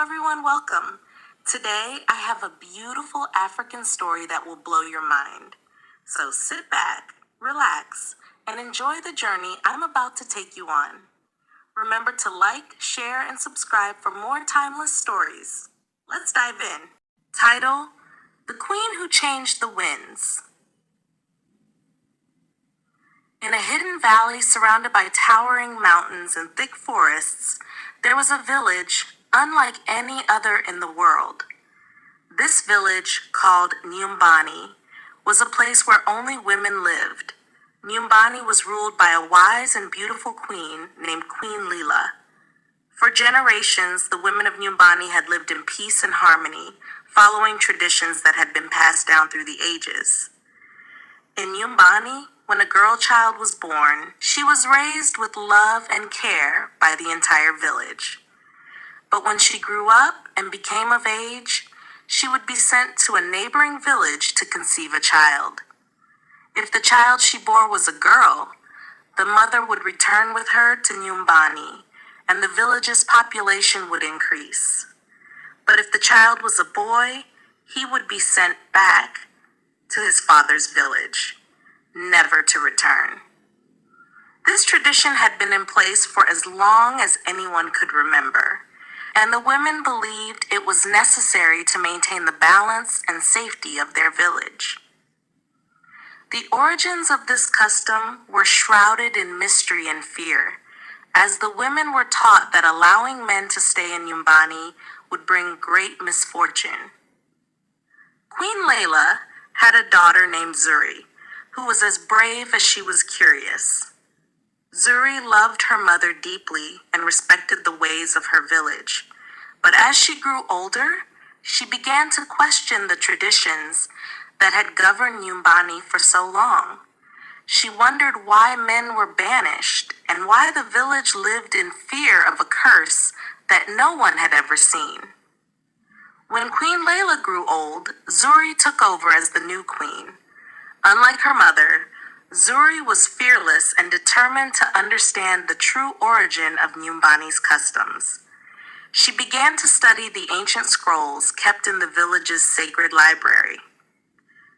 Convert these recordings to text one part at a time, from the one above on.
everyone, welcome. Today I have a beautiful African story that will blow your mind. So sit back, relax, and enjoy the journey I'm about to take you on. Remember to like, share, and subscribe for more timeless stories. Let's dive in. Title: The Queen Who Changed the Winds. In a hidden valley surrounded by towering mountains and thick forests, there was a village unlike any other in the world. This village, called Nyumbani, was a place where only women lived. Nyumbani was ruled by a wise and beautiful queen named Queen Lila. For generations, the women of Nyumbani had lived in peace and harmony, following traditions that had been passed down through the ages. In Nyumbani, when a girl child was born, she was raised with love and care by the entire village. But when she grew up and became of age, she would be sent to a neighboring village to conceive a child. If the child she bore was a girl, the mother would return with her to Nyumbani, and the village's population would increase. But if the child was a boy, he would be sent back to his father's village, never to return. This tradition had been in place for as long as anyone could remember, and the women believed it was necessary to maintain the balance and safety of their village. The origins of this custom were shrouded in mystery and fear, as the women were taught that allowing men to stay in Nyumbani would bring great misfortune. Queen Layla had a daughter named Zuri, who was as brave as she was curious. Zuri loved her mother deeply and respected the ways of her village. But as she grew older, she began to question the traditions that had governed Nyumbani for so long. She wondered why men were banished and why the village lived in fear of a curse that no one had ever seen. When Queen Layla grew old, Zuri took over as the new queen. Unlike her mother, Zuri was fearless and determined to understand the true origin of Nyumbani's customs. She began to study the ancient scrolls kept in the village's sacred library.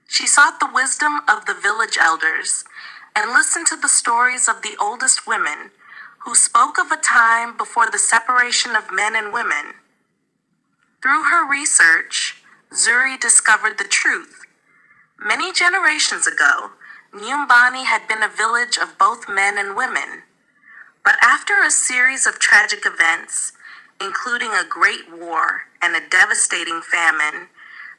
She sought the wisdom of the village elders and listened to the stories of the oldest women who spoke of a time before the separation of men and women. Through her research, Zuri discovered the truth. Many generations ago, Nyumbani had been a village of both men and women. But after a series of tragic events, including a great war and a devastating famine,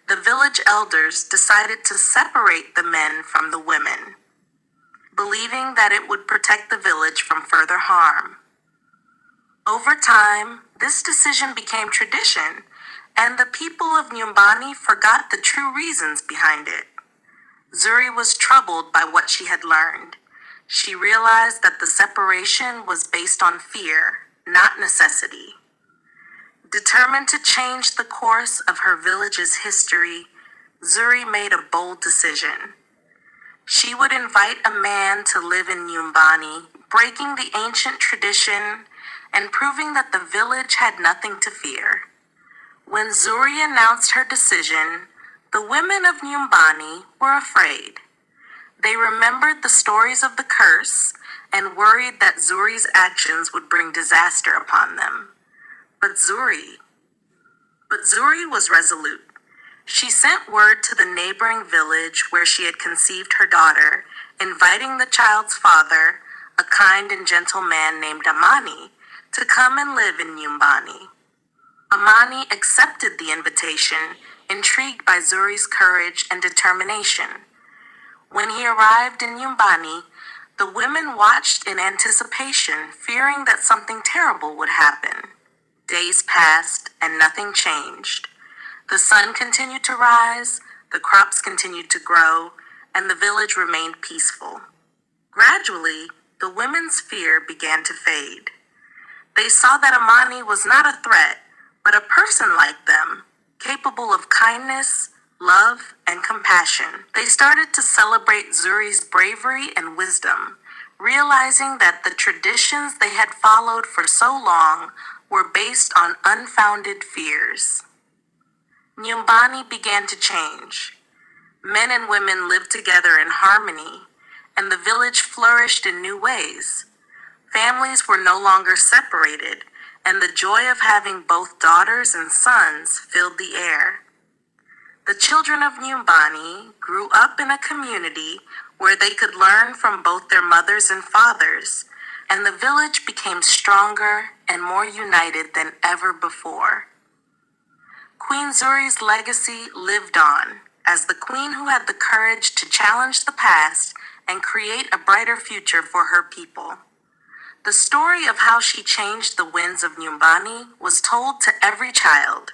the village elders decided to separate the men from the women, believing that it would protect the village from further harm. Over time, this decision became tradition, and the people of Nyumbani forgot the true reasons behind it. Zuri was troubled by what she had learned. She realized that the separation was based on fear, not necessity. Determined to change the course of her village's history, Zuri made a bold decision. She would invite a man to live in Nyumbani, breaking the ancient tradition and proving that the village had nothing to fear. When Zuri announced her decision, the women of Nyumbani were afraid. They remembered the stories of the curse and worried that Zuri's actions would bring disaster upon them. But Zuri was resolute. She sent word to the neighboring village where she had conceived her daughter, inviting the child's father, a kind and gentle man named Amani, to come and live in Nyumbani. Amani accepted the invitation, intrigued by Zuri's courage and determination. When he arrived in Nyumbani, the women watched in anticipation, fearing that something terrible would happen. Days passed and nothing changed. The sun continued to rise, the crops continued to grow, and the village remained peaceful. Gradually, the women's fear began to fade. They saw that Amani was not a threat, but a person like them, capable of kindness, love, and compassion. They started to celebrate Zuri's bravery and wisdom, realizing that the traditions they had followed for so long were based on unfounded fears. Nyumbani began to change. Men and women lived together in harmony, and the village flourished in new ways. Families were no longer separated, and the joy of having both daughters and sons filled the air. The children of Nyumbani grew up in a community where they could learn from both their mothers and fathers, and the village became stronger and more united than ever before. Queen Zuri's legacy lived on as the queen who had the courage to challenge the past and create a brighter future for her people. The story of how she changed the winds of Nyumbani was told to every child,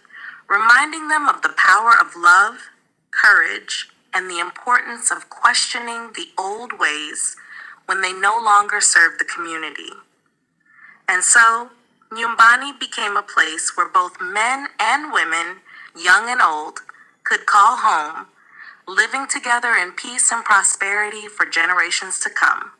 reminding them of the power of love, courage, and the importance of questioning the old ways when they no longer serve the community. And so, Nyumbani became a place where both men and women, young and old, could call home, living together in peace and prosperity for generations to come.